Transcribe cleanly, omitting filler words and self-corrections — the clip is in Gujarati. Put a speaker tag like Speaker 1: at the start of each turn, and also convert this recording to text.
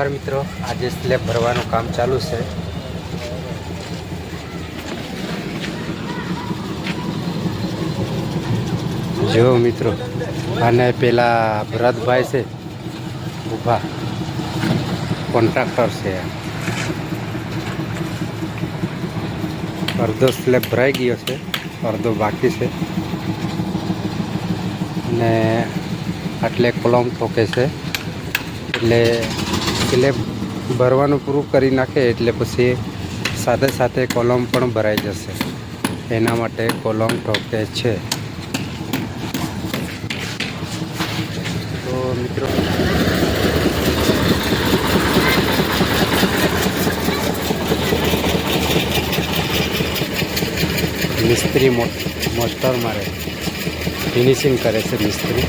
Speaker 1: આભાર મિત્રો। આજે સ્લેબ ભરવાનું કામ ચાલુ છે। જો મિત્રો આને પેલા ભરતભાઈ છે ઊભા, કોન્ટ્રાક્ટર છે। અડધો સ્લેબ ભરાઈ ગયો છે, અડધો બાકી છે ને આટલે કોલમ ઠોકે છે। એટલે સ્લેબ ભરવાનું પૂરું કરી નાખે એટલે પછી સાથે સાથે કોલમ પણ ભરાઈ જશે, એના માટે કોલમ ઠોકે છે। તો મિત્રો મિસ્ત્રી મોસ્ટર મારે ફિનિશિંગ કરે છે મિસ્ત્રી।